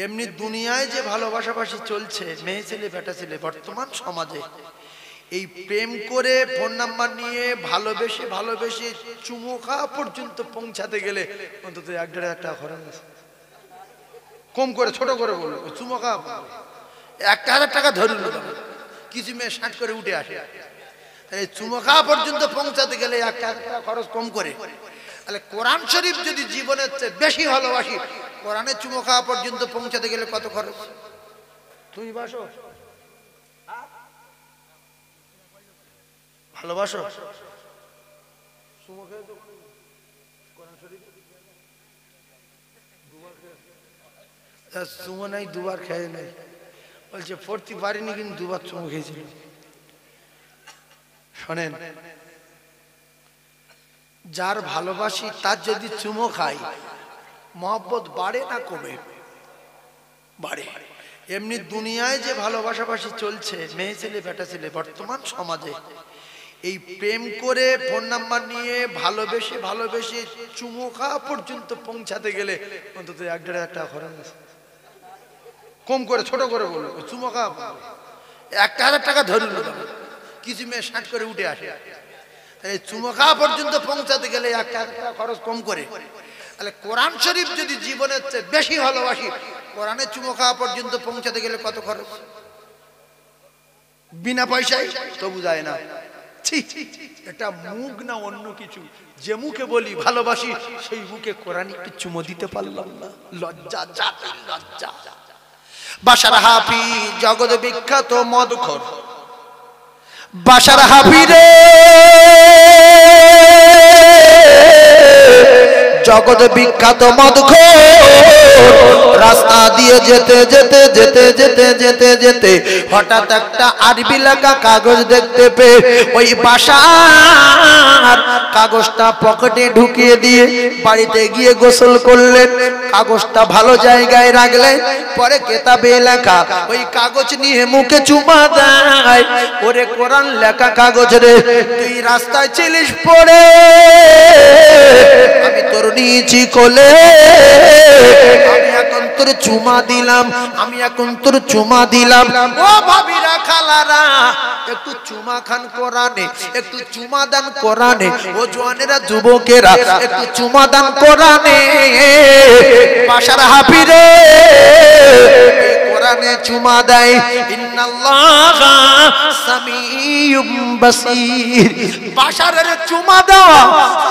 এমনি দুনিয়ায় যে ভালোবাসাবাসি চলছে মেয়ে ছেলে বেটা ছেলে বর্তমান সমাজে, এই প্রেম করে ফোন নাম্বার নিয়ে ভালোবেসে ভালোবেসে চুমু খাওয়া পর্যন্ত পৌঁছাতে গেলে অন্তত 1-1.5 টাকা খরচ আছে। কম করে ছোট করে বললো চুমু খাওয়া 1,000 টাকা ধরল, কিছু মেয়ে 60 করে উঠে আসে। এই চুমু খাওয়া পর্যন্ত পৌঁছাতে গেলে 1,000 টাকা খরচ কম করে। তাহলে কোরআন শরীফ যদি জীবনের চেয়ে বেশি ভালোবাসি, কোরআনে চুমু খাওয়া পর্যন্ত পৌঁছাতে গেলে কত খরচ? তুমি বাসো ভালোবাসো চুমো নাই, দুবার খেয়ে নাই বলছে, পড়তে পারিনি কিন্তু দুবার চুমো খেয়েছিল। শোনেন, যার ভালোবাসি তার যদি চুমো খাই মহব্বত বাড়ে না কমে? বাড়ে। এমনি দুনিয়ায় যে ভালোবাসাবাসি চলছে মেয়ে ছেলে বেটা ছেলে বর্তমান সমাজে, এই প্রেম করে ফোন নাম্বার নিয়ে ভালোবেসে ভালোবেসে চুমু খাওয়া পর্যন্ত পৌঁছাতে গেলে অন্তত 1-1.5 টাকা খরচ আছে। কম করে ছোট করে বললো চুমু খাওয়া 1,000 টাকা ধরল, কিছু মেয়ে 60 করে উঠে আসে। এই চুমু খাওয়া পর্যন্ত পৌঁছাতে গেলে 1,000 টাকা খরচ কম করে। তাহলে কোরআন শরীফ যদি জীবনের চেয়ে বেশি ভালোবাসি, কোরআনে চুমু খাওয়া পর্যন্ত পৌঁছাতে গেলে কত খরচ? বিনা পয়সায় তবু যায় না। এটা মুখ না অন্য কিছু, যে মুখে বলি ভালোবাসি সেই মুখে কোরআন একটু চুমো দিতে পারলাম না, লজ্জা, জাতির লজ্জা। বাশার হাফি জগৎ বিখ্যাত মদখোর, বাশার হাফি রে জগৎ বিখ্যাত মদখোর, রাস্তা দিয়ে যেতে যেতে যেতে যেতে যেতে যেতে হঠাৎ একটা আরবি লেখা কাগজ দেখতে পেয়ে ওই বাশার কাগজটা পকেটে ঢুকিয়ে দিয়ে বাড়িতে গিয়ে গোসল করলেন। কাগজটা ভালো জায়গায় রাখলেন, পরে কেতাবে লেখা ওই কাগজ নিয়ে মুখে চুমা দেয়। ওরে কোরআন লেখা কাগজ রে, তুই রাস্তায় ছিলিস পড়ে, আমি তোর নিয়েছি কোলে, আমি এখন তোর চুমা দিলাম, আমি এখন তোর চুমা দিলাম। ও ভাবিরা খালারা, একটু চুমা খান কোরআনে, একটু চুমা দান কোরআনে। ও জওয়ানেরা যুবকেরা, একটু চুমা দান কোরআনে। বাশার হাফি রে কোরআনে চুমা দেয়, ইন্নাল্লাহা সামিউম বাসীর। বাশারের চুমা দেওয়া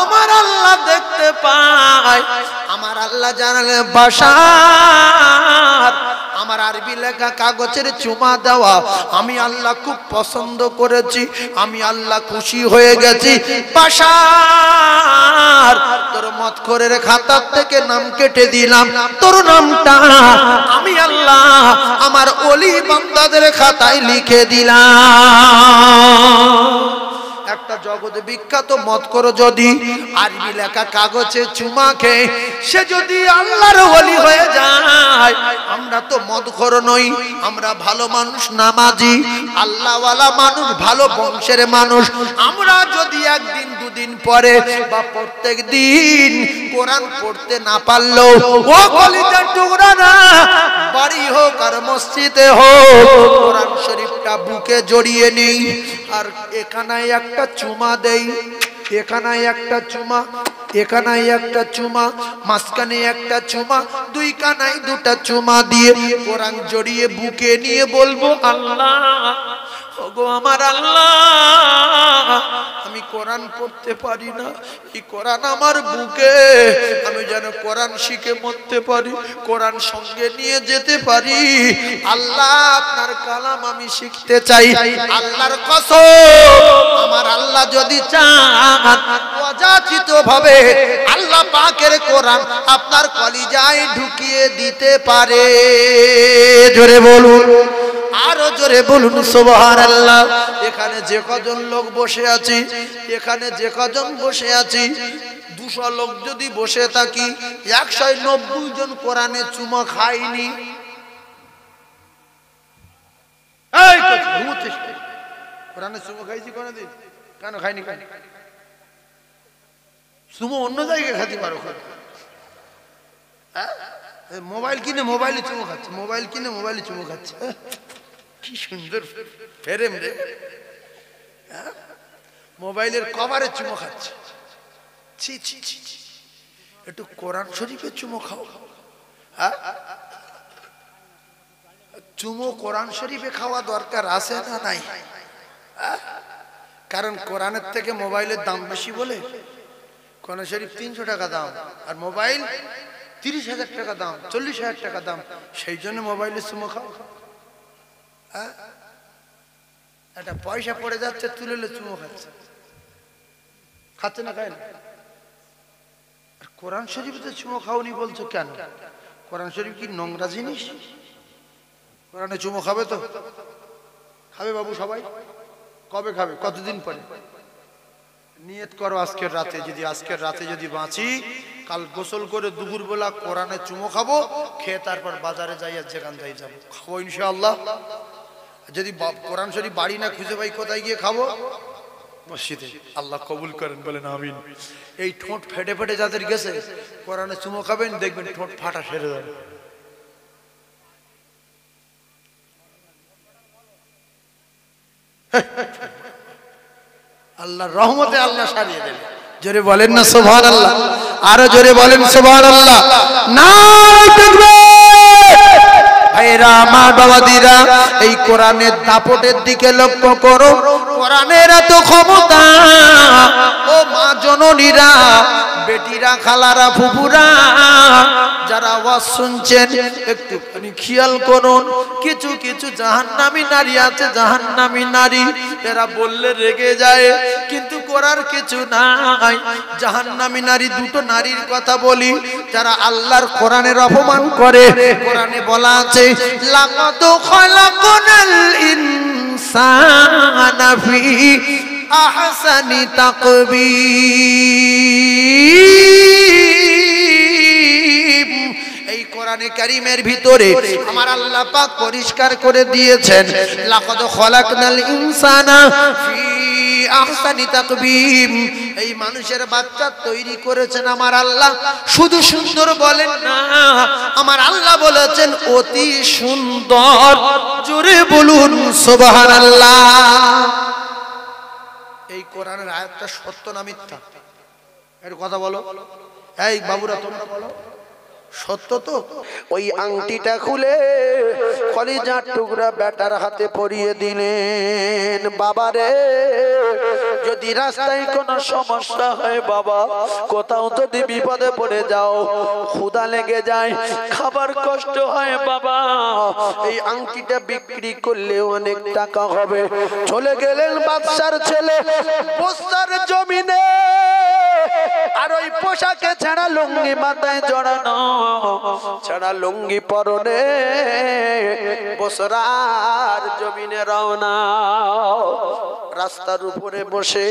আমার আল্লাহ দেখতে পায়। আমার আল্লাহ জানালে বাশার আমার আরবি লেখা কাগজের চুমা দেওয়া আমি আল্লাহ খুব পছন্দ করেছি, আমি আল্লাহ খুশি হয়ে গেছি। বাশার তোর মদখোরের খাতা থেকে নাম কেটে দিলাম, তোর নামটা আমি আল্লাহ আমার ওলি বান্দাদের খাতায় লিখে দিলাম। একটা জগৎ বিখ্যাত মদখোর যদি আরবি লেখা কাগজে চুমা খেয়ে সে যদি আল্লাহর ওলি হয়ে যায়, আমরা তো মদখোর নই, আমরা ভালো মানুষ, নামাজি, আল্লাহওয়ালা মানুষ, ভালো বংশের মানুষ। আমরা যদি একদিন দুদিন পরে বা প্রত্যেক দিন কোরআন পড়তে না পারলেও, ও কলিজার টুকরা না, বাড়ি হোক আর মসজিদে হোক, কোরআন শরীফটা বুকে জড়িয়ে নেই আর এখানায় একটা চুমা দেই, এখানায় একটা চুমা, এখানায় একটা চুমা, মাঝখানে একটা চুমা, দুই কানায় দুটা চুমা দিয়ে কোরআন জড়িয়ে বুকে নিয়ে বলবো, আল্লাহ ওগো আমার আল্লাহ, আমি কোরআন পড়তে পারি না, এই কোরআন আমার বুকে, আমি যেন কোরআন শিখে মরতে পারি, কোরআন সঙ্গে নিয়ে যেতে পারি। আল্লাহ আপনার কালাম আমি শিখতে চাই। আল্লাহর কসম, আমার আল্লাহ যদি চান অযাচিত ভাবে আল্লাহ পাকের কোরআন আপনার কলিজায় ঢুকিয়ে দিতে পারে। জোরে বলুন, আরো জোরে বলুন সুবহানাল্লাহ। এখানে যে কজন লোক বসে আছি, এখানে যে কজন বসে আছি, 200 লোক যদি বসে থাকি, 190 জন কোরআনে চুমা খায়নি। এই ঘুমোচ্ছিস, কোরআনে চুমা খাইছি কোনদিন? কেন খাইনি? কেন চুমো অন্য জায়গায় খাইতে পারো, মোবাইল কিনে মোবাইলে চুমু খাচ্ছে, মোবাইল কিনে মোবাইলে চুমু খাচ্ছে। কি সুন্দর ফেরেম রে, মোবাইলের কভারে চুমু খাচ্ছে। ছি ছি ছি, একটু কোরআন শরীফের চুমু খাও। চুমু কোরআন শরীফে খাওয়া দরকার আছে না নাই? কারণ কোরআনের থেকে মোবাইলের দাম বেশি বলে। কোরআন শরীফ 300 টাকা দাম, আর মোবাইল 30,000 টাকা দাম, 40,000 টাকা দাম। সেই জন্য মোবাইলে চুমু খাও। একটা পয়সা পড়ে যাচ্ছে, তুলে চুমু খাচ্ছে। খাচ্ছে না, খায় না। আর কোরআন শরীফে চুমু খাওনি বলছো কেন? কোরআন শরীফ কি নোংরা জিনিস? কোরআনে চুমু খাবে তো? খাবে বাবু সবাই? কবে খাবে? কতদিন পরে? নিয়ত করো আজকের রাতে, যদি আজকের রাতে যদি বাঁচি, কাল গোসল করে দুপুরবেলা কোরআনে চুমু খাবো, খেয়ে তারপর বাজারে যাই আর যেখান যাই যাবো, খাবো ইনশাআল্লাহ। যদি কোরআন শরীফ বাড়ি না খুঁজে পাই, কোথায় গিয়ে খাবো? মসজিদে। আল্লাহ কবুল করেন, বলেন আমিন। এই ঠোঁট ফেটে ফেটে যাদের গেছে, কোরআনে চুমু খাবেন, দেখবেন ঠোঁট ফাটা সেরে যাবে। আল্লাহর রহমতে আল্লাহ সারিয়ে দেবে। জোরে বলেন না সুবহানাল্লাহ, আরো জোরে বলেন সুবহানাল্লাহ। নারে তাকবীর। ভাইরা আমার, বাবাদিরা, এই কোরআনের দাপটের দিকে লক্ষ্য করো। কোরআনের এত ক্ষমতা। ও মা জননীরা, বেটিরা, খালারা, ফুফুরা, যারা আওয়াজ শুনছেন একটুখানি খেয়াল করুন। কিছু কিছু জাহান্নামী নারী আছে, জাহান্নামী নারী, এরা বললে রেগে যায়, কিন্তু করার কিছু নাই। জাহান্নামী নারী, দুটো নারীর কথা বলি, যারা আল্লাহর কোরআনের অপমান করে। কোরআনে বলা আছে, লাকাদ খালাকনাল ইনসানা ফি আহসানি তাকবীর। এই কোরআনে কারীমের ভিতরে আমার আল্লাহ পাক পরিষ্কার করে দিয়েছেন, লাকাদ খালাকনাল ইনসানা ফি আহসানি তাকবীর। এই মানুষের বাচ্চা তৈরি করেছেন আমার আল্লাহ। শুধু সুন্দর বলেন না, আমার আল্লাহ বলেছেন অতি সুন্দর। জোরে বলুন সুবহানাল্লাহ। এই কোরআনের আয়াতটা সত্য না মিথ্যা? এর কথা বলো। এই বাবুরা, তোমরা বলো, সত্য তো? ওই আংটিটা খুলে কলিজার টুকরা বেটার হাতে পরিয়ে দিলেন। বাবারে, যদি রাস্তায় কোনো সমস্যা হয়, বাবা কোথাও যদি বিপদে পড়ে যাও, ক্ষুধা লেগে যায়, খাবার কষ্ট হয়, বাবা এই আংটিটা বিক্রি করলে অনেক টাকা হবে। চলে গেলেন বাদশার ছেলে বস্তার জমিনে, আর ওই পোশাকে ছাড়া লুঙ্গি মাথায় জড়ানো, ছাড়া লুঙ্গি পরনে, বসরার জমিনে রওনা। রাস্তার উপরে বসে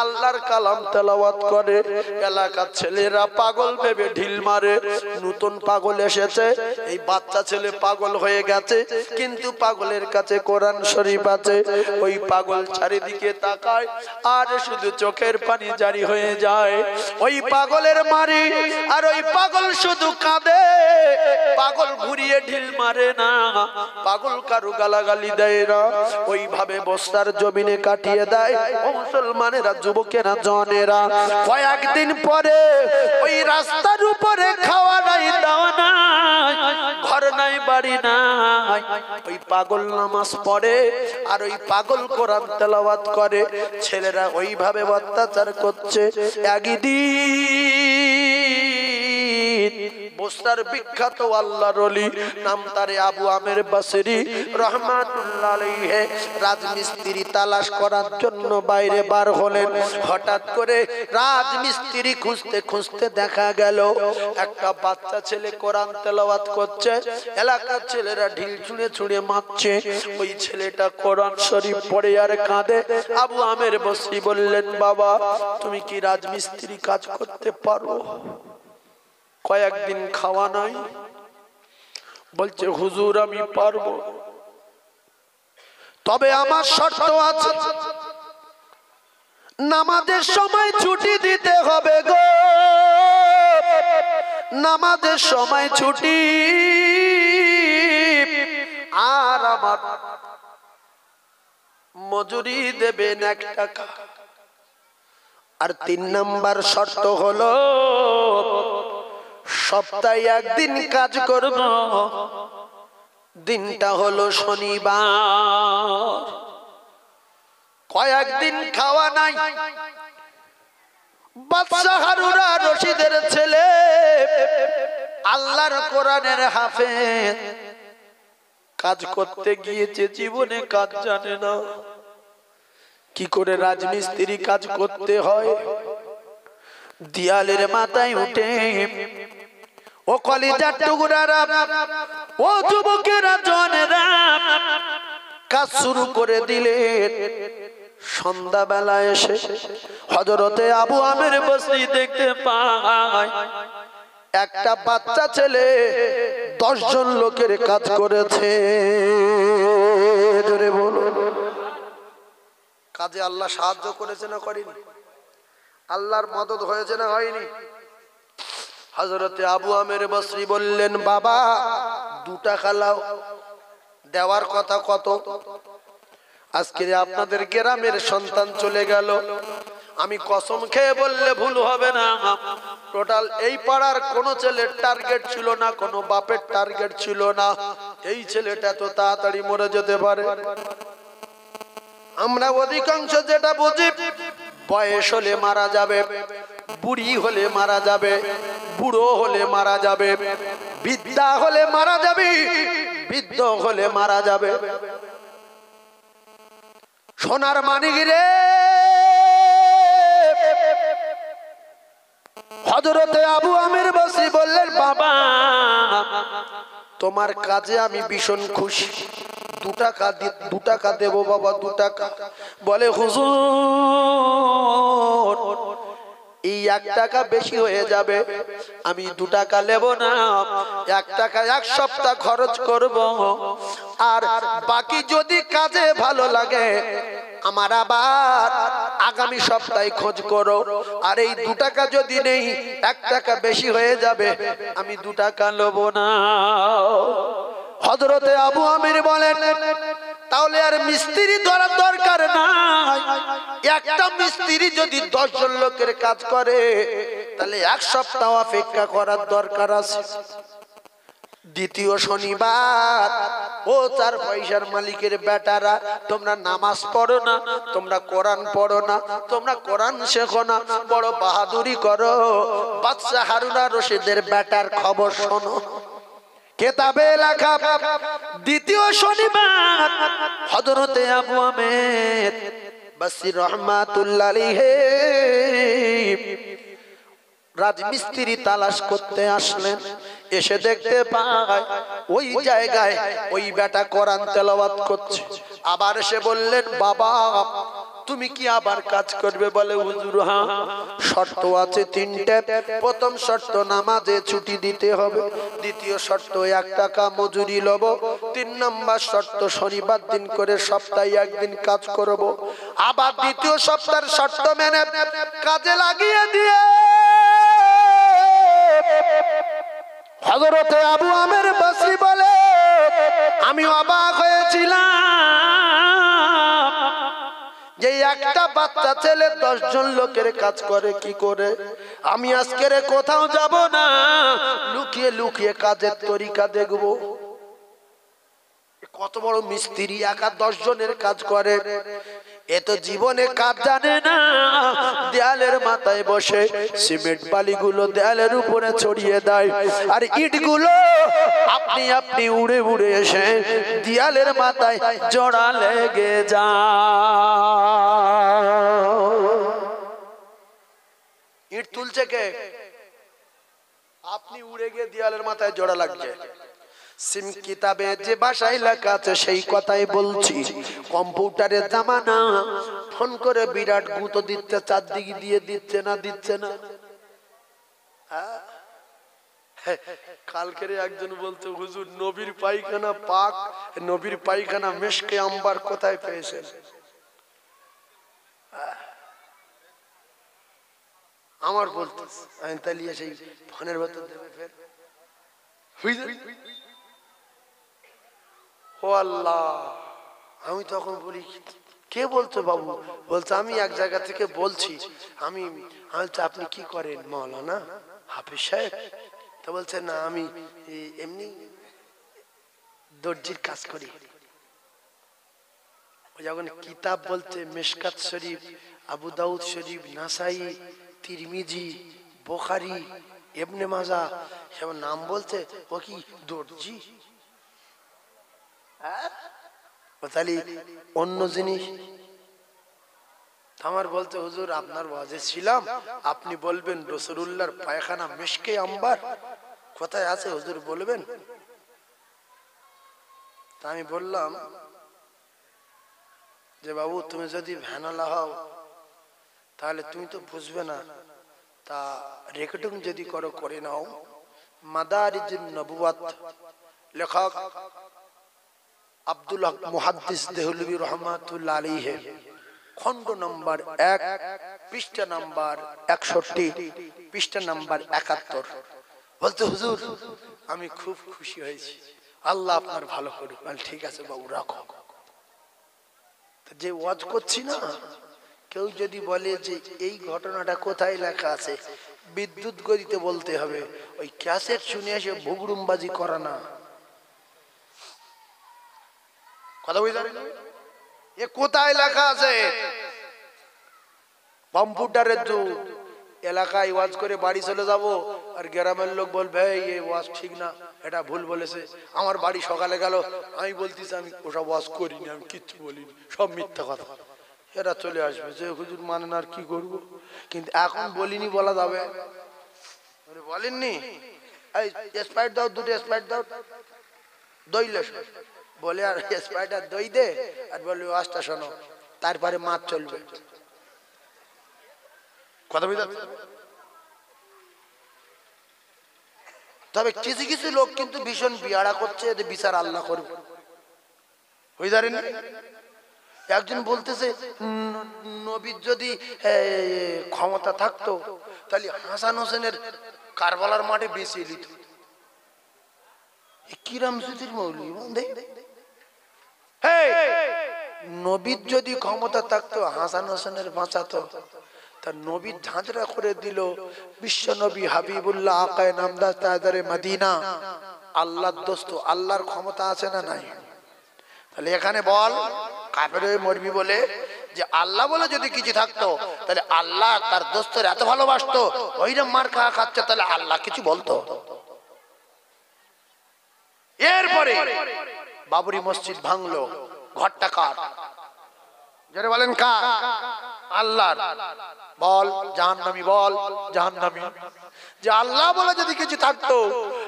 আল্লাহর কালাম তেলাওয়াত করে। এলাকার ছেলেরা পাগল ভেবে ঢিল মারে, নতুন পাগল এসেছে, এই বাচ্চা ছেলে পাগল হয়ে গেছে, কিন্তু পাগলের কাছে কোরআন শরীফ আছে। ওই পাগল চারিদিকে তাকায় আর শুধু চোখের পানি জারি হয়ে যায়। ওই পাগলের মারি, আর ওই পাগল শুধু কাঁদে। পাগল ঘুরিয়ে ঢিল মারে না, পাগল কারু গালাগালি দেয় না, ওইভাবে বস্তার জমিনে কাটিয়ে দেয়। ও মুসলমানেরা, যুবকেরা, জনেরা, কয়েকদিন পরে ওই রাস্তার উপরে খাওয়া নাই, দাওয়া নাই, ঘর নাই, বাড়ি নাই, ওই পাগল নামাজ পড়ে আর ওই পাগল কোরআন তেলাওয়াত করে। ছেলেরা ওইভাবে অত্যাচার করছে। একদিন বস্তার বিখ্যাত আল্লাহর ওলি, নাম তারে আবু আমের বসরি রহমাতুল্লাহ আলাইহি, রাজমিস্ত্রি তালাশ করার জন্য বাইরে বার হলেন। হঠাৎ করে রাজমিস্ত্রি খুঁজতে খুঁজতে দেখা গেল একটা বাচ্চা ছেলে কোরআন তেলাওয়াত করছে। এলাকার ছেলেরা ঢিল ছুঁড়ে ছুঁড়ে মারছে। ওই ছেলেটা কোরআন শরীফ পড়ে আর কাঁদে। আবু আমের বসরি বললেন, বাবা তুমি কি রাজমিস্ত্রি কাজ করতে পারো? কয়েকদিন খাওয়া নাই। বলছে, হুজুর আমি পারবো, তবে আমার শর্ত আছে, নামাজের সময় ছুটি দিতে হবে গো। নামাজের সময় ছুটি, আর আমার মজুরি দেবেন 1 টাকা। আর 3 নাম্বার শর্ত হলো সপ্তাহে 1 দিন কাজ করব, দিনটা হলো শনিবার। কয়েকদিন খাওয়া নাই। বাদশাহ হারুন আর রশিদের ছেলে, আল্লাহর কোরআনের হাফেজ, কাজ করতে গিয়েছে, জীবনে কাজ জানে না, কি করে রাজমিস্ত্রি কাজ করতে হয়। দেয়ালের মাথায় উঠে, ও কলিজার টুকরারা, ও যুবকেরা, জওয়ানেরা, কাজ শুরু করে দিলেন। সন্ধ্যাবেলা এসে হযরতে আবু আমির বসরি দেখতে পায় একটা বাচ্চা ছেলে 10 জন লোকের কাজ করেছে। জোরে বলুন, কাজে আল্লাহ সাহায্য করেছে না করেনি? আল্লাহর মদদ হয়েছে না হয়নি? হযরতে আবু আমির বসরি বললেন, বাবা 2 টাকা লাও। দেওয়ার কথা কত? আজকে আপনাদের গ্রামের সন্তান চলে গেল, আমি কসম খেয়ে বললে ভুল হবে না, টোটাল এই পাড়ার কোন ছেলের টার্গেট ছিল না, কোন বাপের টার্গেট ছিল না, এই ছেলেটা তো তাড়াতাড়ি মরে যেতে পারে। আমরা অধিকাংশ যেটা বুঝি, বয়স হলে মারা যাবে, বুড়ি হলে মারা যাবে, বুড়ো হলে মারা যাবে, বৃদ্ধা হলে মারা যাবে, বৃদ্ধ হলে মারা যাবে। সোনার মানিক রে, হযরতে আবু আমির বসরি বললেন, বাবা তোমার কাজে আমি ভীষণ খুশি, 2 টাকা দেব বাবা, 2 টাকা। বলে, হুজুর এই 1 টাকা বেশি হয়ে যাবে, আমি 2 টাকা নেব না, 1 টাকা 1 সপ্তাহ খরচ করব, আর বাকি যদি কাজে ভালো লাগে আমার আবার আগামী সপ্তাহে খোঁজ করো। আর এই 2 টাকা যদি নেই, 1 টাকা বেশি হয়ে যাবে, আমি 2 টাকা নেব না। হযরতে আবু আমির বলেন, তাহলে আর মিস্ত্রি ধরার দরকার নাই, একটা মিস্ত্রি যদি 10 জন লোকের কাজ করে, তাহলে 1 সপ্তাহ অপেক্ষা করার দরকার আছে। দ্বিতীয় শনিবার, ও 4 পয়সার মালিকের বেটারা, তোমরা নামাজ পড়ো না, তোমরা কোরআন পড়ো না, তোমরা কোরআন শেখো না, বড় বাহাদুরি করো, বাদশা হারুন আর রশিদের বেটার খবর শোনো। কেতাবে লেখা দ্বিতীয় শনিবার হযরতে আবু আমির বসরি রাহমাতুল্লাহ আলাইহি রাজমিস্ত্রি তালাশ করতে আসলেন। এসে দেখতে পায় ওই জায়গায় ওই বেটা কোরআন তেলাওয়াত করছে। আবার এসে বললেন, বাবা তুমি কি আবার কাজ করবে? বলে, হুজুর হ্যাঁ, শর্ত আছে 3টে। প্রথম শর্ত, নামাজে ছুটি দিতে হবে। দ্বিতীয় শর্ত, 1 টাকা মজুরি লব। 3 নম্বর শর্ত, শনিবার দিন করে সপ্তাহে 1 দিন কাজ করব। আবার দ্বিতীয় সপ্তাহের শর্ত মেনে কাজে লাগিয়ে দিয়ে হযরতে আবু আমির বসরি বলে, আমি অবাক হয়েছিলাম যে একটা বাচ্চা ছেলে 10 জন লোকের কাজ করে কি করে। আমি আজকের কোথাও যাব না, লুকিয়ে লুকিয়ে কাজের তরিকা দেখব। কত বড় মিস্ত্রি, একা 10 জনের কাজ করে, এ তো জীবনে কাজ জানে না। দেয়ালের মাথায় বসে সিমেন্ট বালিগুলো দেয়ালের উপরে ছড়িয়ে দেয়, আর ইটগুলো আপনি আপনি উড়ে উড়ে এসে দেয়ালের মাথায় জোড়া লেগে যায়। ইট তুলছে কে? আপনি উড়ে গিয়ে দেয়ালের মাথায় জোড়া লাগছে। সিম কিতাবে যে ভাষায় লেখা আছে সেই কথাই বলছি। কম্পিউটারের জামানা, ফোন করে বিরাট গুঁতো দিচ্ছে, 4 দিকে দিয়ে দিচ্ছে না, দিচ্ছে না। কালকের একজন বলতে, হুজুর নবীর পায়খানা পাক, নবীর পায়খানা মেশকে আম্বার কোথায় পেয়েছেন? আমার বলতে আমি তালিয়ে সেই ফোনের ভেতর দেবে ফের ও আল্লাহ। আমি তখন বলি কে বলছো বাবু? বলছে আমি এক জায়গা থেকে বলছি। আমি আপনি কি করেন? মাওলানা হাফেজ সাহেব? তো বলছে না আমি এমনি দর্জির কাজ করি। যখন কিতাব বলছে মিশকাত শরীফ, আবু দাউদ শরীফ, নাসাই, তিরমিজি, বুখারী, ইবনে মাজাহ সব নাম বলছে, ও কি দর্জি? তাহলে অন্য জিনিস। আমার বলতে হুজুর আপনার ওয়াজে ছিলাম, আপনি বলবেন রাসূলুল্লাহর পায়খানা মিশকে আম্বার কোথায় আছে হুজুর বলবেন? তা আমি বললাম যে বাবু তুমি যদি ভ্যানালা হও তাহলে তুমি তো বুঝবে না, তা রেকর্ডিং যদি করো করে নাও। মাদারিজুন নবুওয়াত লেখক আব্দুল হক মুহাদ্দিস দেহলভী রহমাতুল্লাহ আলাইহি, খণ্ড নম্বর 1, পৃষ্ঠা নম্বর 61, পৃষ্ঠা নম্বর 71। বলতে হুজুর আমি খুব খুশি হয়েছি, আল্লাহ আপনার ভালো করুক। ঠিক আছে বাবু রাখো। যে ওয়াজ করছি না, কেউ যদি বলে যে এই ঘটনাটা কোথায় লেখা আছে, বিদ্যুৎ গতিতে বলতে হবে, ওই ক্যাসেট শুনে এসে ভুগড়ুমবাজি করা না। কথা বুঝলেন? এ কোথায় লেখা আছে? কম্পিউটারের যুগ। এলাকায় ওয়াজ করে বাড়ি চলে যাব, আর গ্রামের লোক বলবে এই ওয়াজ ঠিক না, এটা ভুল বলেছে। আমার বাড়ি সকালে গেল, আমি বলতেছি আমি ওসব ওয়াজ করিনি, আমি কিচ্ছু বলিনি, সব মিথ্যা কথা। এরা চলে আসবে যে হুজুর মানেন, আর কি করব। কিন্তু এখন বলিনি বলা যাবে? বলেননি এই স্প্রাইট দাও, দুটো স্প্রাইট দাও, দই লেস বলে, আর স্প্রাইট আর দই দে, আর বলে ওয়াজটা শোনো, তারপরে মাছ চলবে। কথা বুঝতে? তবে কিছু কিছু লোক কিন্তু ভীষণ বিয়াড়া করছে, এদের বিচার আল্লাহ করবে। হয়ে দাঁড়েন একজন বলতেছে নবীর যদি ক্ষমতা থাকতো তাহলে হাসান হোসেনের কারবালার মাঠে বেঁচে দিত। কিরাম সুতির মৌলবি নবীর যদি ক্ষমতা থাকতো হাসান হোসেনের বাঁচাতো, তা নবীর ঝাঁঝরা করে দিল বিশ্ব নবী হাবিবুল্লাহ আকায়ে নামদার তাজদারে মদিনা, আল্লাহর দোস্ত। আল্লাহর ক্ষমতা আছে না নাই? তাহলে এখানে বল কাফের হয়ে মরবি বলে যে আল্লাহ বলে যদি কিছু থাকতো তাহলে আল্লাহ তার দোস্তের এত ভালোবাসতো, ওইরকম মার খাওয়া খাচ্ছে, তাহলে আল্লাহ কিছু বলতো? এরপরে বাবরি মসজিদ ভাঙলো, ঘরটা কার? যারা বলেন কার? আল্লাহর। বল জাহান্নামী, বল জাহান্নামী। যে আল্লাহ বলে যদি কিছু থাকতো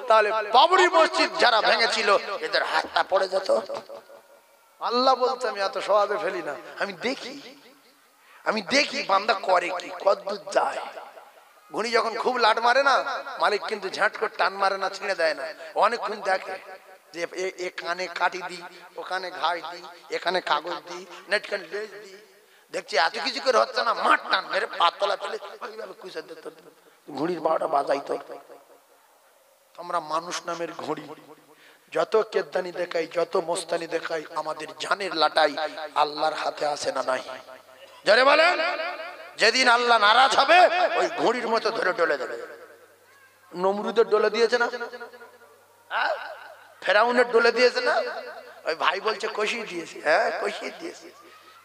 তাহলে বাবরি মসজিদ যারা ভেঙেছিল এদের হাতটা পড়ে যেত। আল্লাহ বলতে আমি এত সহজে ফেলি না, আমি দেখি বান্দা করে কি, কতদূর যায়। ঘুড়ি যখন খুব লাট মারে না, মালিক কিন্তু ঝাঁট করে টান মারে না, ছিঁড়ে দেয় না, অনেকক্ষণ দেখে যে এ কানে কাটি দিই, ওখানে ঘাস দিই, এখানে কাগজ দিই, নেটখানে লেজ দিই। দেখছি এত কিছু করে হচ্ছে না, মাঠ টান মেরে পাতলা ফেলে ঘুড়ির 12টা বাজাই। তো আমরা মানুষ নামের ঘুড়ি, যত কেদানি দেখাই, যত মোস্তানি দেখাই, আমাদের জানের লাটাই আল্লাহর হাতে আছে না নাই? যারে বলেন যেদিন আল্লাহ নারাজ হবে ওই ঘুড়ির মতো ধরে ডলে দেবে। নমরুদের ডলে দিয়েছে না, ফেরাউনের ডলে দিয়েছে না? ওই ভাই বলছে কষিয়ে দিয়েছে। হ্যাঁ কষিয়ে দিয়েছে,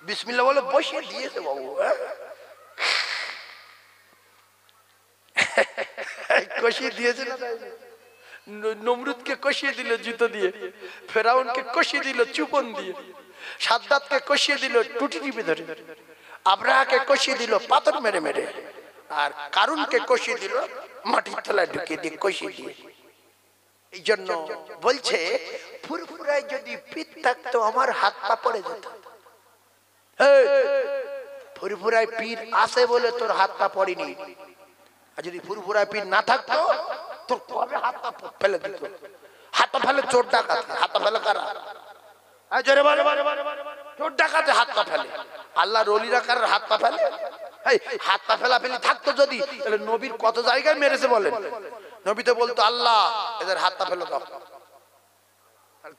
বিসমিল্লাহ বলে বসিয়ে দিয়েছে বাবু। কষিয়ে দিয়েছে না? নমরুদকে কষিয়ে দিল জুতো দিয়ে, ফেরাউনকে কষিয়ে দিল চুপন দিয়ে, সাদ্দাতকে কষিয়ে দিল টুটি টিপে ধরে, আব্রাহাকে কষিয়ে দিল পাথর মেরে মেরে, আর কারুনকে কষিয়ে দিল মাটির তলায় ঢুকিয়ে দিয়ে কষিয়ে দিয়ে। এই জন্য বলছে ফুরফুরায় যদি পিঠ থাকতো আমার হাত পা পড়ে যেত। ফুরফুরায় পীর আছে বলে তোর হাত পা পড়েনি, আর যদি ফুরফুরায় পীর না থাকতো তোর কবে হাত পা ফেলে দিত। হাত পা ফেলে চোর ডাকাত, হাত পা ফেলে কারা? চোর ডাকাতে হাত পা ফেলে। আল্লাহর ওলিরা কার হাত পা ফেলে? এই হাত পা ফেলাফেলি থাকতো যদি, তাহলে নবীর কত জায়গায় মেরেছে বলেন। নবী তো বলতো আল্লাহ এদের হাত পা ফেলে দাও।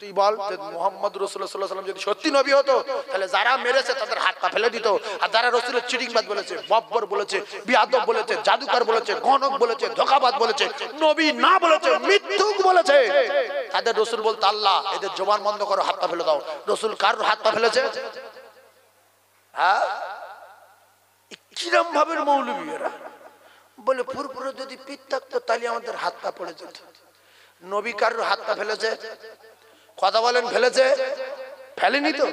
তুই বল যে মুহাম্মদ রাসূলুল্লাহ সাল্লাল্লাহু আলাইহি ওয়াসাল্লাম যদি সত্যি নবী হতো, তাহলে যারা মেরেছে তাদের হাত পা ফেলে দিত। আর যারা রাসূলের চিটিংবাজ বলেছে, বব্বর বলেছে, বিয়াদব বলেছে, জাদুকর বলেছে, গণক বলেছে, ধোঁকাবাজ বলেছে, নবী না বলেছে, মিথ্যুক বলেছে, তাদের রাসূল বলতো আল্লাহ এদের জবান বন্ধ করো, হাত পা ফেলে দাও। রাসূল কার হাত পা ফেলেছে? হ্যাঁ, কিরম ভাবের মৌলবী এরা? বলে ফুরফুরে যদি পিঠ থাকতো তাহলে আমাদের হাত পা পড়ে যেত। নবী কারোর হাত পা ফেলেছে? কথা বলেন, ফেলেছে? ফেলেনি তো।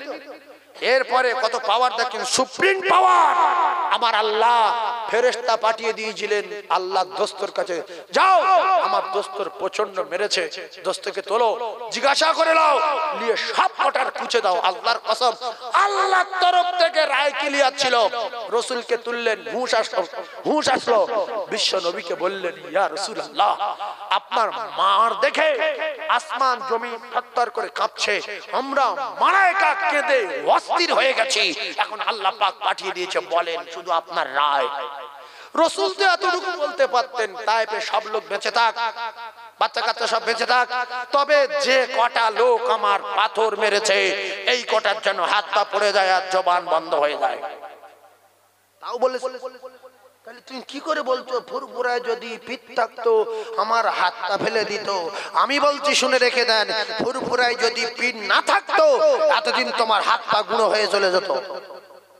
এরপরে কত পাওয়ার দেখেন, সুপ্রিম পাওয়ার। আমার আল্লাহ ফেরেশতা পাঠিয়ে দিয়েছিলেন আল্লাহর দোস্তর কাছে, যাও আমার দোস্তর প্রচন্ড মেরেছে, দোস্তকে তোলো, জিজ্ঞাসা করে নাও, নিয়ে সব কটার পুছে দাও। আল্লাহর কসম, আল্লাহর তরফ থেকে রায় ক্লিয়ার ছিল। রাসূলকে তুললেন, হুঁশ আসলো। বিশ্ব নবীকে বললেন, ইয়া রাসূলুল্লাহ, আপনার মার দেখে আসমান জমি থরথর করে কাঁপছে, আমরা মালায়েকা কেঁদে অস্থির হয়ে গেছি। এখন আল্লাহ পাক পাঠিয়ে দিয়েছে, বলেন শুধু আপনার রায়। রাসূল তো এতটুকু বলতে পারতেন, তাইপে সব লোক বেঁচে থাক, বাচ্চা কাচ্চা সব বেঁচে থাক, তবে যে কটা লোক আমার পাথর মেরেছে এই কটার জন্য হাত পা পড়ে যায় আর জবান বন্ধ হয়ে যায়। তাও বলে, তাহলে তুমি কি করে বলছো ফুরফুরায় যদি পিঠ থাকতো আমার হাতটা ফেলে দিত? আমি বলছি শুনে রেখে দেন, ফুরফুরায় যদি পিঠ না থাকতো এতদিন তোমার হাত পা গুঁড়ো হয়ে চলে যেত।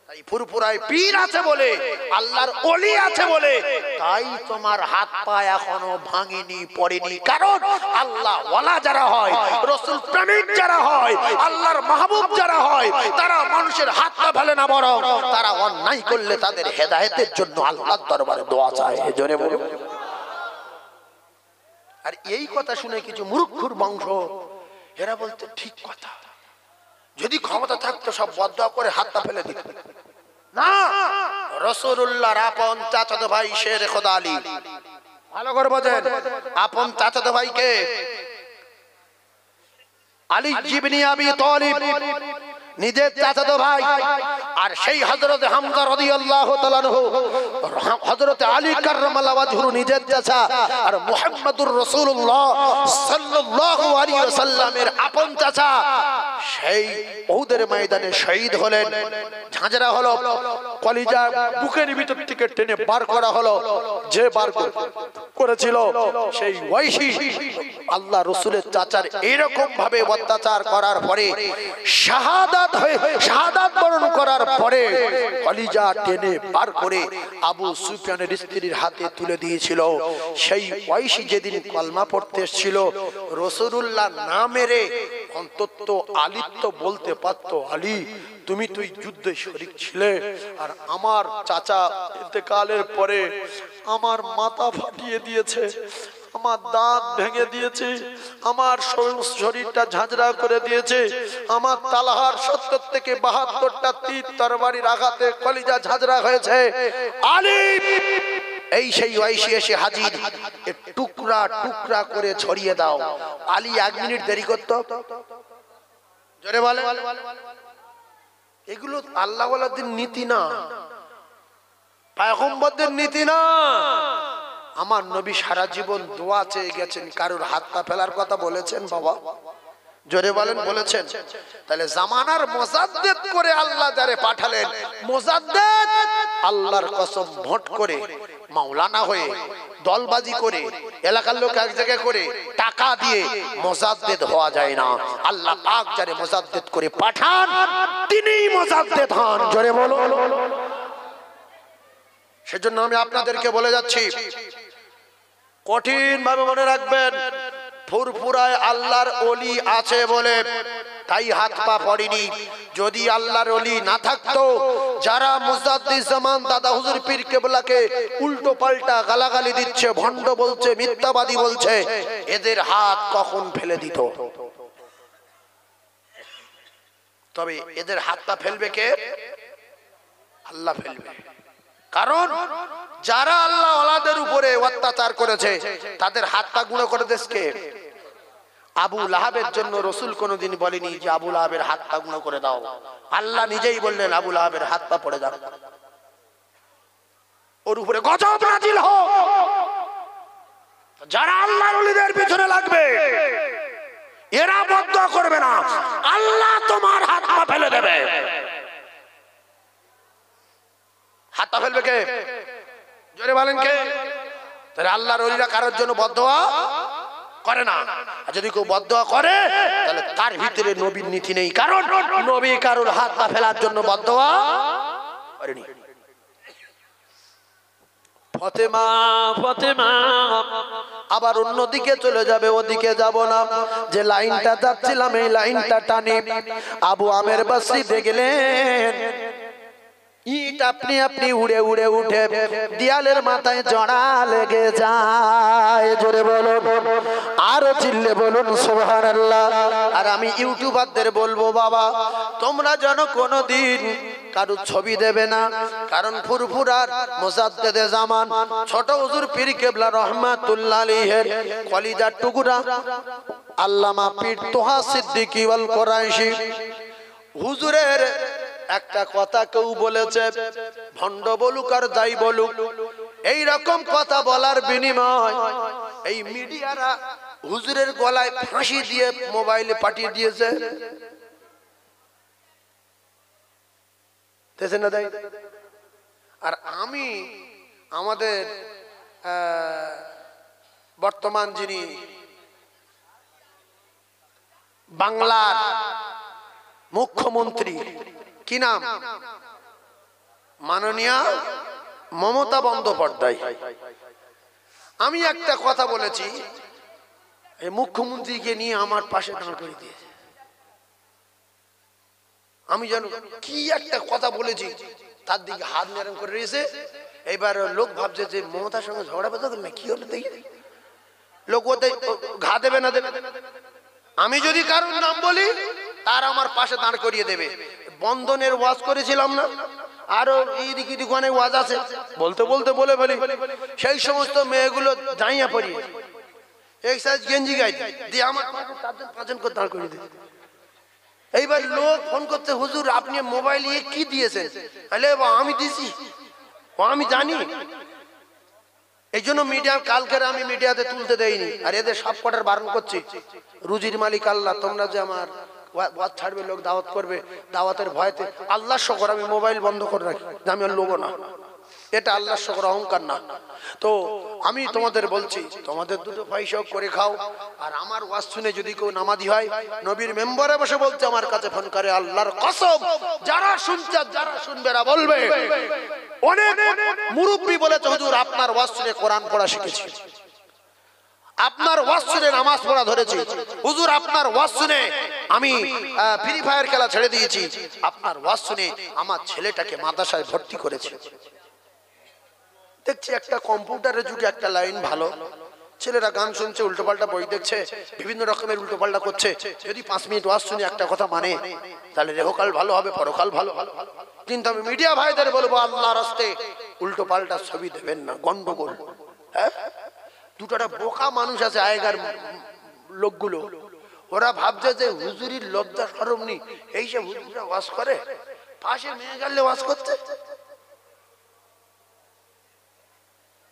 তাই ফুরফুরায় পীর আছে বলে, আল্লাহর ওলি আছে বলে, তাই তোমার হাত পা এখনো ভাঙেনি, পড়েনি। কারণ আল্লাহ ওয়ালা যারা হয়, রাসূল প্রেমিক যারা হয়, আল্লাহর মাহবুব যারা হয়, তারা মানুষের হাত পা ফেলে না, বরং তারা অন্যায় করলে তাদের হেদায়েতের জন্য আল্লাহর দরবারে দোয়া চায়। জোরে বলো। আর এই কথা শুনে কিছু মূর্খুর বংশ এরা বলতে ঠিক কথা, যদি ক্ষমতা থাকতো সব বদদোয়া করে হাত পা ফেলে দিত। না, রাসূলুল্লাহর আপন চাচাতো ভাই শের খোদা আলী, ভালো করে বোঝেন, আপন চাচাতো ভাইকে আলী ইবনে আবি তালিব নিজের চাচাতো ভাই, আর সেই হযরত হামজা রাদিয়াল্লাহু তাআলা আনহু হযরত আলী কাররামাল্লাহু ওয়াজহু নিজের চাচা, আর মুহাম্মদুর রাসূলুল্লাহ সাল্লাল্লাহু আলাইহি ওয়াসাল্লামের আপন চাচা সেই উহুদের ময়দানে শহীদ হলেন। ঝাঁঝরা হলো, কলিজা বুকের ভিতর থেকে টেনে বার করা হলো। যে বার করেছিল সেই ওয়াইসি আল্লাহ রাসূলের চাচার এরকম ভাবে অত্যাচার করার পরে শাহাদাত বরণ করার পরে কলিজা টেনে বার করে আবু সুফিয়ানের স্ত্রীর হাতে তুলে দিয়েছিল। সেই ওয়াইসি যেদিন কলমা পড়তে এসেছিল, রাসূলুল্লাহ না মেরে অন্তত আলী তো বলতে পারতো, আলী তুমি তুই যুদ্ধে শরীক ছিলে, আর আমার চাচা ইন্তেকালের পরে আমার মাথা ফাটিয়ে দিয়েছে, আমার দাঁত ভেঙে দিয়েছে, আমার শরীরটা ঝাঁঝরা করে দিয়েছে, আমার তালহার ৭০ থেকে ৭২টা তীর তরবারির আঘাতে কলিজা ঝাঁঝরা হয়েছে। আলী এই সেই ওয়াইসি এসে হাজির, টুকরা টুকরা করে ছড়িয়ে দাও। আলী ১ মিনিট দেরি করতো? জোরে বলে। এগুলো আল্লাহ ওয়ালাদের নীতি না, পয়গম্বরদের নীতি না। আমার নবী সারা জীবন দোয়া চেয়ে গেছেন, কারোর হাত পা ফেলার কথা বলেছেন বাবা? জোরে বলেন, বলেছেন? তাহলে জামানার মুজাদ্দিদ করে আল্লাহ যারে পাঠালেন, মুজাদ্দিদ আল্লাহর কসম ভোট করে, মাওলানা হয়ে, দলবাজি করে, এলাকার লোক এক জায়গায় করে, টাকা দিয়ে মুজাদ্দিদ হওয়া যায় না। আল্লাহ পাক যারে মুজাদ্দিদ করে পাঠান তিনিই মুজাদ্দিদ হন। জোরে বলো। সেজন্য আমি আপনাদেরকে বলে যাচ্ছি, কঠিন ভাবে মনে রাখবেন, ফুরফুরায় আল্লাহর ওলি আছে বলে তাই হাত পা পড়েনি। যদি আল্লাহর ওলি না থাকতো, যারা মুজাদ্দিদ জামান দাদা হুজুর পীর কেবলাকে উল্টো পাল্টা গালাগালি দিচ্ছে, ভণ্ড বলছে, মিথ্যাবাদী বলছে, এদের হাত কখন ফেলে দিত? তবে এদের হাত পা ফেলবে কে? আল্লাহ ফেলবে। কারণ যারা আল্লাহ ওয়ালাদের উপরে অত্যাচার করেছে তাদের হাত পা গুঁড়ো করে দেশকে। আবু লাহাবের জন্য রাসূল কোনদিন বলেনি যে আবু লাহাবের হাত পা গুঁড়ো করে দাও। আল্লাহ নিজেই বললেন আবু লাহাবের হাত পা পড়ে যাও। ওর উপরে গজব নাজিল হোক। যারা আল্লাহর ওলিদের পিছনে লাগবে এরা বদদুয়া করবে না, আল্লাহ তোমার হাত পা ফেলে দেবে। হাত পা ফেলবে কে? জোরে বলেন কে? তাহলে আল্লাহর ওলিরা কারোর জন্য বদদুয়া করে না। আর যদি কেউ বদদুয়া করে তাহলে তার ভিতরে নবীর নীতি নেই, কারণ নবী কারোর হাত পা ফেলার জন্য বদদুয়া করেনি। ফাতেমা ফাতেমা আবার অন্যদিকে চলে যাবে, ওদিকে যাব না। যে লাইনটা যাচ্ছিলাম এই লাইনটা টানি। আবু আমের বাসরি দেখলেন ইট আপনি আপনি উড়ে উড়ে উঠে দেয়ালের মাথায় জড়া লেগে যায়। জোরে বলুন, আরো চিল্লে বলুন সুবহানাল্লাহ। আর আমি ইউটিউবারদের বলবো, বাবা তোমরা যেন কোনোদিন কারো ছবি দেবে না, কারণ ফুরফুরার মুজাদ্দেদে জামান ছোট হুজুর পীর কেবলা রহমাতুল্লাহ আলাইহির কলিজার টুকরা আল্লামা পীর তোহা সিদ্দিকী ওয়াল কুরাইশি হুজুরের একটা কথা কেউ বলেছে, ভণ্ড বলুক আর যাই বলুক, এই রকম কথা বলার বিনিময় এই মিডিয়ারা হুজুরের গলায় ফাঁসি দিয়ে মোবাইলে পাঠিয়ে দিয়েছে। আর আমি আমাদের বর্তমান যিনি বাংলার মুখ্যমন্ত্রী, কি নাম, মাননীয়া মমতা বন্দ্যোপাধ্যায়, আমি একটা কথা বলেছি, এই মুখ্যমন্ত্রীকে নিয়ে আমার পাশে দাঁড় করে দিয়েছে। আমি জানো কি একটা কথা বলেছি, তার দিকে হাত নেড়ে করে রয়েছে। এবার লোক ভাবছে যে মমতার সঙ্গে ঝগড়া বাঁধা করলে কি হলো, দেখি লোক ওতে ঘা দেবে না দেবে। আমি যদি কারোর নাম বলি তার আমার পাশে দাঁড় করিয়ে দেবে। বন্ধনের ওয়াজ করেছিলাম না, আরো এইদিকে অনেক ওয়াজ আছে, বলতে বলতে বলে বলি সেই সমস্ত মেয়েগুলো দাঁড়িয়ে পড়িয়ে এক সাইজ গেঞ্জি গাই দিয়ে আমার পাঁচজন করে দাঁড় করিয়ে দেবে। এইবার লোক ফোন করতে, হুজুর আপনি মোবাইল কি দিয়েছেন? আমি দিছি, আমি জানি। এই জন্য মিডিয়া কালকের আমি মিডিয়াতে তুলতে দেইনি। আর এদের সব কটার বারণ করছি, রুজির মালিক আল্লাহ, তোমরা যে আমার ওয়াজ ছাড়বে, লোক দাওয়াত করবে, দাওয়াতের ভয়তে আল্লাহর শকর আমি মোবাইল বন্ধ করে রাখি, আমি আর লোবো না। এটা আল্লাহর শকর, অহংকার না। তো আমি তোমাদের বলছি, তোমাদের দুটো পয়সা করে খাও। আর আমার ওয়াজ শুনে যদি কেউ নামাজি হয়, নবীর মেম্বারে বসে বলছে, আমার কাছে ফোন করে, আল্লাহর কসম যারা শুনছে যারা শুনবে না বলবে, অনেক মুরব্বী বলেছে হুজুর আপনার ওয়াজ শুনে কোরআন পড়া শিখেছি, আপনার ওয়াজ শুনে নামাজ পড়া ধরেছি, হুজুর আপনার ওয়াজ শুনে আমি ফ্রি ফায়ার খেলা ছেড়ে দিয়েছি, আপনার ওয়াজ শুনে আমার ছেলেটাকে মাদ্রাসায় ভর্তি করেছি। দেখছি একটা কম্পিউটারের যুগে একটা লাইন ভালো, ছেলেরা গান শুনছে, উল্টোপাল্টা বই দেখছে, বিভিন্ন রকমের উল্টোপাল্টা করছে। যদি 5 মিনিট ওয়াজ শুনে একটা কথা মানে, তাহলে রেহকাল ভালো হবে, পরকাল ভালো। কিন্তু আমি মিডিয়া ভাইদের বলবো, আল্লাহর রাস্তে উল্টোপাল্টা ছবি দেবেন না, গন্ডগোল। হ্যাঁ, দুটোটা বোকা মানুষ আছে আগেকার লোকগুলো, ওরা ভাবছে যে হুজুরির লজ্জা শরম নেই, এই সব হুজুরা ওয়াজ করে, পাশে মেয়ে গেলে ওয়াজ করছে।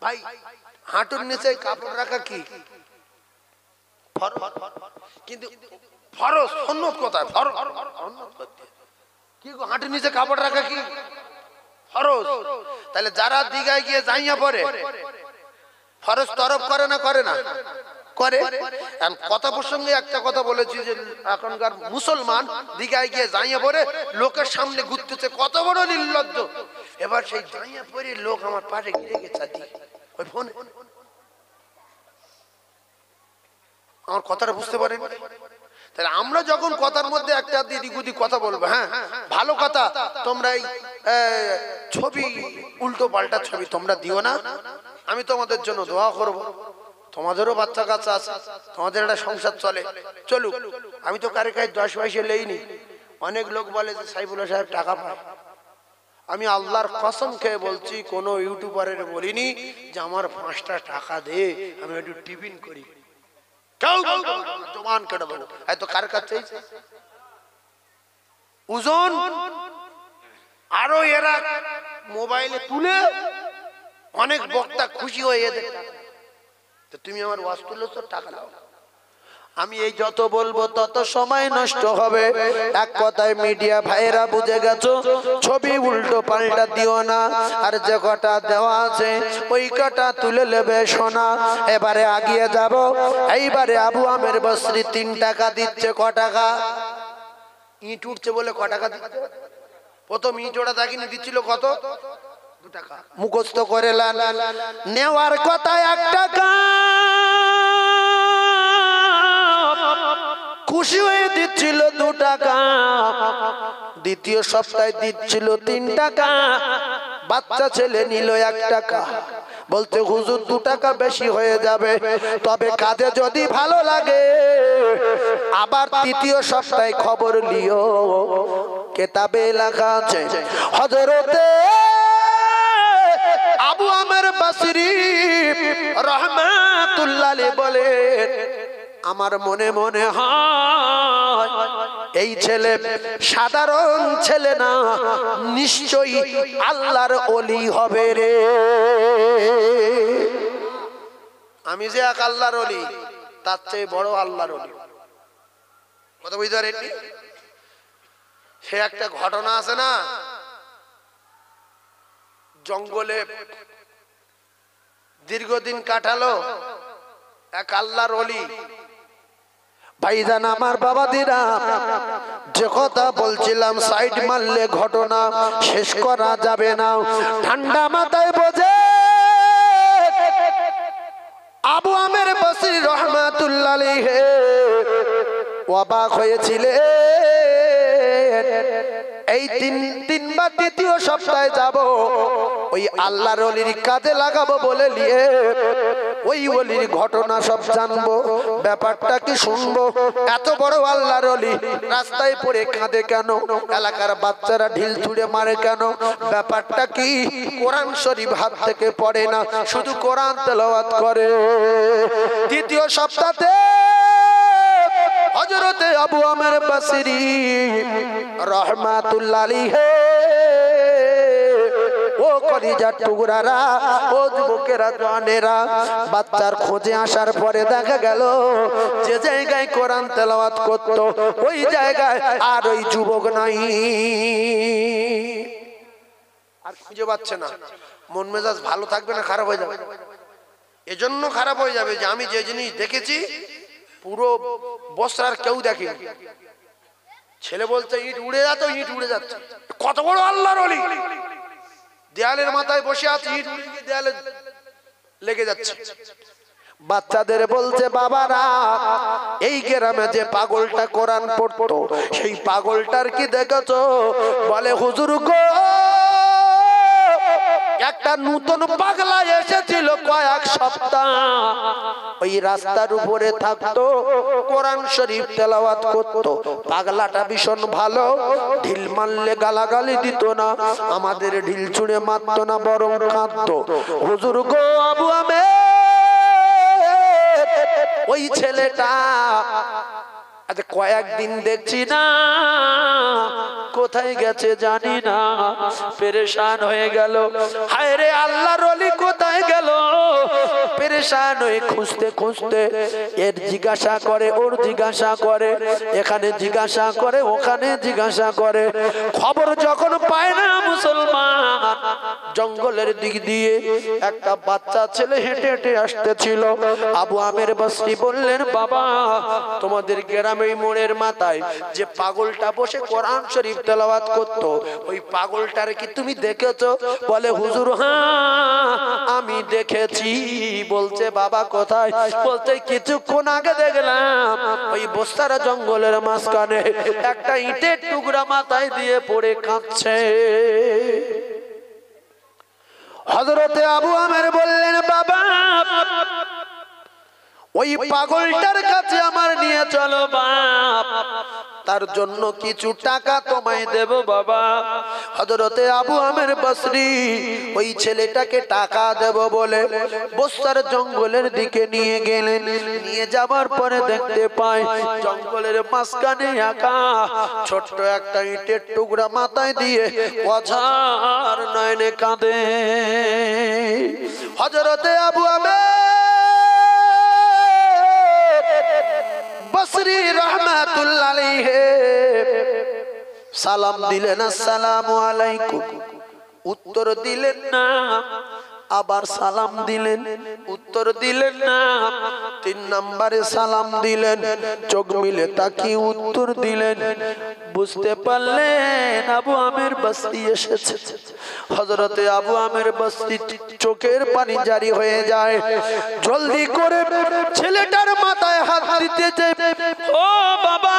ভাই হাঁটুর নিচে কাপড় রাখা কি কিন্তু ফরজ, সুন্নাত কোথায়? ফরজ কি গো, হাঁটুর নিচে কাপড় রাখা কি ফরজ? তাহলে যারা দিঘায় গিয়ে যাইয়া পড়ে ফরজ তরফ করে না, করে না করে। কথা প্রসঙ্গে একটা কথা বলেছি যে এখনকার মুসলমান দিঘায় গিয়ে যাইয়া পড়ে লোকের সামনে ঘুরতেছে, কত বড় নির্লজ্জ। এবার সেই যাইয়া পড়ে লোক আমার পাশে ঘিরে গেছে, ওই ফোনে আমার কথাটা বুঝতে পারেন। তাহলে আমরা যখন কথার মধ্যে একটা দিদিগুদি কথা বলবো, হ্যাঁ ভালো কথা, তোমরা এই ছবি উল্টো পাল্টা ছবি তোমরা দিও না। আমি তোমাদের জন্য দোয়া করব, তোমাদেরও বাচ্চা কাচ্চা আছে, তোমাদের একটা সংসার চলুক। আমি তো কারে কাছে 10 পয়সা লেইনি। অনেক লোক বলে যে সাইফুল্লাহ সাহেব টাকা পায়। আমি আল্লাহর কসম খেয়ে বলছি, কোন ইউটিউবারের বলিনি যে আমার 5টা টাকা দে আমি একটু টিফিন করি। কেউ জমান কেটে দেবো, এত কার কাছে ওজন। আরো এরা মোবাইলে তুলে অনেক বক্তা খুশি হয়ে এদের তো তুমি আমার ওয়াজ তুললে তো টাকা দাও। আমি এই যত বলবো তত সময় নষ্ট হবে। এক কথায় মিডিয়া ভাইরা বুঝে গেছো, ছবি উল্টো পাল্টা দিও না, আর যে কটা দেওয়া আছে ওই কটা তুলে নেবে শোনা। এবারে আগিয়ে যাব। এইবারে আবু আমের বসরি 3 টাকা দিচ্ছে। ক টাকা? ইট উঠছে বলে ক টাকা দিচ্ছে? প্রথম ইট ওটা দেখিনি দিচ্ছিল কত? 2 টাকা। মুখস্থ করে নেওয়ার কথা 1 টাকা, খুশি হয়ে দিচ্ছিল 2 টাকা। দ্বিতীয় সপ্তাহে দিচ্ছিল 3 টাকা। বাচ্চা ছেলে নিল 1 টাকা। বলতে হুজুর 2 টাকা বেশি হয়ে যাবে, তবে কাজে যদি ভালো লাগে আবার তৃতীয় সপ্তাহে খবর লিও। কেতাবে লেখা আছে হযরতে আবু আমের বসরি রাহমাতুল্লাহ আলাইহি বলে, আমার মনে মনে হয় এই ছেলে সাধারণ ছেলে না, নিশ্চয়ই আল্লাহর ওলি হবে রে। আমি যে এক আল্লাহর ওলি, তার চেয়ে বড় আল্লাহর ওলি। কথা বুঝতে পারেননি? সে একটা ঘটনা আছে না, জঙ্গলে দীর্ঘদিন কাটালো এক আল্লাহর ওলি। ভাইজান আমার বাবাদিরা, যে কথা বলছিলাম সাইড মারলে ঘটনা শেষ করা যাবে না। ঠান্ডা মাথায় বোঝে আবু আমের বসরি রাহমাতুল্লাহ আলাইহি অবাক হয়েছিলেন। এই তিন বা তৃতীয় সপ্তাহে যাব, ওই আল্লাহর ওলির কাজে লাগাবো বলে নিয়ে ওই ওলির ঘটনা সব জানবো, ব্যাপারটা কি শুনবো। এত বড় আল্লাহর ওলি রাস্তায় পড়ে কাঁদে কেন? এলাকার বাচ্চারা ঢিল ছুঁড়ে মারে কেন? ব্যাপারটা কি? কোরআন শরীফ হাত থেকে পড়ে না, শুধু কোরআন তেলাওয়াত করে। তৃতীয় সপ্তাহে হযরতে আবু আমের বসরি রাহমাতুল্লাহ আলাইহি, ও কলিজার টুকরারা, ও যুবকেরা, জওয়ানেরা, বাচ্চার খোঁজে আসার পরে দেখা গেল যে জায়গায় কোরআন তেলাওয়াত করত ওই জায়গায় আর ওই যুবক নাই। আর খুঁজে পাচ্ছে না। মন মেজাজ ভালো থাকবে না খারাপ হয়ে যাবে? এজন্য খারাপ হয়ে যাবে যে আমি যে জিনিস দেখেছি পুরো বসরার কেউ দেখেনি। ছেলে বলছে ইট উড়ে যাচ্ছে, ইট উড়ে যাচ্ছে। কত বড় আল্লাহর ওলি, দেয়ালের মাথায় বসে আছে, ইট উড়ে গিয়ে দেয়ালে লেগে যাচ্ছে। বাচ্চাদের বলছে, বাবারা এই গ্রামে যে পাগলটা কোরআন পড়তো সেই পাগলটার কি দেখেছো? বলে হুজুর গো, একটা নতুন পাগলা এসেছিল কয়েক সপ্তাহ, ওই রাস্তার উপরে থাকতো, কোরআন শরীফ তেলাওয়াত করতো। পাগলাটা ভীষণ ভালো, ঢিল মারলে গালাগালি দিত না, আমাদের ঢিল ছুঁড়ে মারতো না, বরং কাঁদতো। হুজুর গো, আবু আমের ওই ছেলেটা আজ কয়েকদিন দেখছি না, কোথায় গেছে জানি না, পেরেশান হয়ে গেল। হায় রে, আল্লাহর ওলি কোথায় গেল? পেরেশান হয়ে খুঁজতে খুঁজতে এর জিজ্ঞাসা করে, ওর জিজ্ঞাসা করে, এখানে জিজ্ঞাসা করে, ওখানে জিজ্ঞাসা করে। খবর যখন পায় না মুসলমান, জঙ্গলের দিক দিয়ে একটা বাচ্চা ছেলে হেঁটে হেঁটে আসতেছিল। আবু আমের বসরি বললেন, বাবা তোমাদের গ্রামের মোড়ের মাথায় যে পাগলটা বসে কোরআন শরীফ তেলাওয়াত করত, ওই পাগলটারে কি তুমি দেখেছো? বলে হুজুর হ্যাঁ আমি দেখেছি। বলছে বাবা কোথায়? বলতে কিছুক্ষণ আগে দেখলাম ওই বস্তারা জঙ্গলের মাঝখানে একটা ইটের টুকরা মাথায় দিয়ে পড়ে কাঁদছে। হযরতে আবু আমের বললেন, বাবা ওই পাগলটার কাছে আমার নিয়ে চলো বাপ, তার জন্য কিছু টাকা তোমায় দেব বাবা। হযরতে আবু আমের বসরি ওই ছেলেটাকে টাকা দেব বলে বস্তার জঙ্গলের দিকে নিয়ে গেলেন। নিয়ে যাবার পরে দেখতে পায় জঙ্গলের মাঝখানে একা ছোট্ট একটা ইটের টুকরা মাথায় দিয়ে অঝার নয়নে কাঁদে। হযরতে আবু আমের বসরি রহমাতুল্লাহ আলাইহি সালাম দিলেন, আসসালামু আলাইকুম, উত্তর দিলেন না। আবার সালাম দিলেন, উত্তর দিলেন না। 3 নম্বরে সালাম দিলেন, চোখ মিলে তাকিয়ে উত্তর দিলেন। বুঝতে পারলেন আবু আমের বসরি এসেছে। হযরতে আবু আমের বসরি চোখের পানি জারি হয়ে যায়। জলদি করে ছেলেটার মাথায় হাত দিতে যায়। ও বাবা,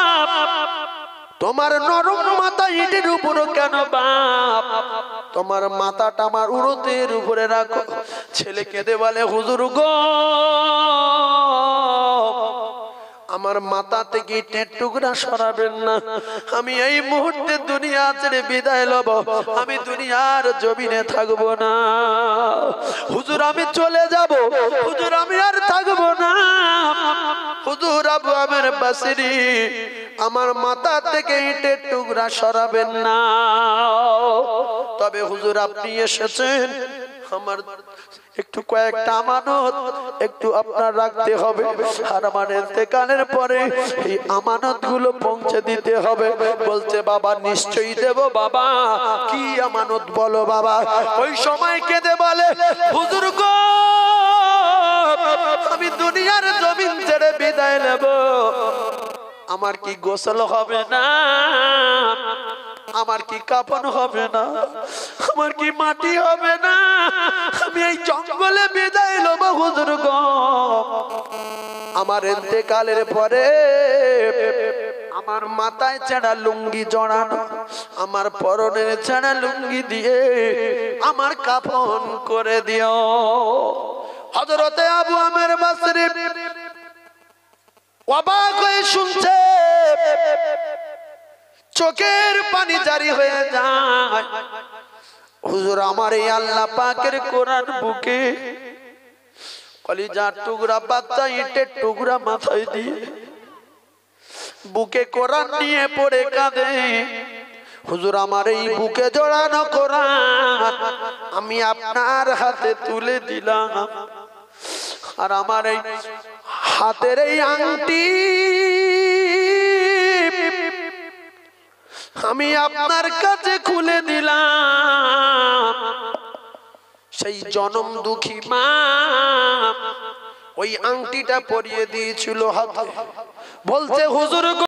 তোমার নরম মাথা ইটের উপরে কেন বাপ? তোমার মাথাটা আমার উরুতের উপরে রাখো। ছেলে কেঁদে বলে, হুজুর গো, আমার মাথা থেকে ইটের টুকরা সরাবেন না। আমি এই মুহূর্তে দুনিয়া ছেড়ে বিদায় লব। আমি দুনিয়ার জমিনে থাকবো না হুজুর, আমি চলে যাব হুজুর, আমি আর থাকবো না হুজুর। আবু আমের বসরি, আমার মাথা থেকে ইটের টুকরা সরাবেন না। তবে হুজুর আপনি এসেছেন, আমার একটু কয়েকটা আমানত একটু আপনার রাখতে হবে, আর আমার ইন্তেকালের পরে এই আমানত গুলো পৌঁছে দিতে হবে। বলছে বাবা নিশ্চয়ই দেব বাবা, কি আমানত বলো বাবা? ওই সময় কেঁদে বলে, হুজুর গো, আমি দুনিয়ার জমিন ছেড়ে বিদায় নেব। আমার কি গোসল হবে না? আমার কি কাফন হবে না? আমার কি মাটি হবে না? আমি এই জঙ্গলে বিদায় লব হুজুর গো। আমার ইন্তেকালের পরে আমার মাথায় ছেঁড়া লুঙ্গি জড়ানো, আমার পরনের ছেঁড়া লুঙ্গি দিয়ে আমার কাফন করে দিও। হযরতে আবু আমের বসরি অবাক হয়ে শুনছে, চোখের পানি জারি হয়ে যায়। হুজুর আমার এই আল্লাহ পাকের কোরআন বুকে কলিজার টুকরা বাচ্চা ইটের টুকরা মাথায় দিয়ে বুকে কোরআন নিয়ে পড়ে কাঁদে। হুজুর আমার এই বুকে জড়ানো কোরআন আমি আপনার হাতে তুলে দিলাম, আর আমার এই হাতের এই আংটি আমি আপনার কাছে খুলে দিলাম। সেই জনম দুঃখী মা ওই আংটিটা পরিয়ে দিয়েছিল হাতে। বলছে হুজুর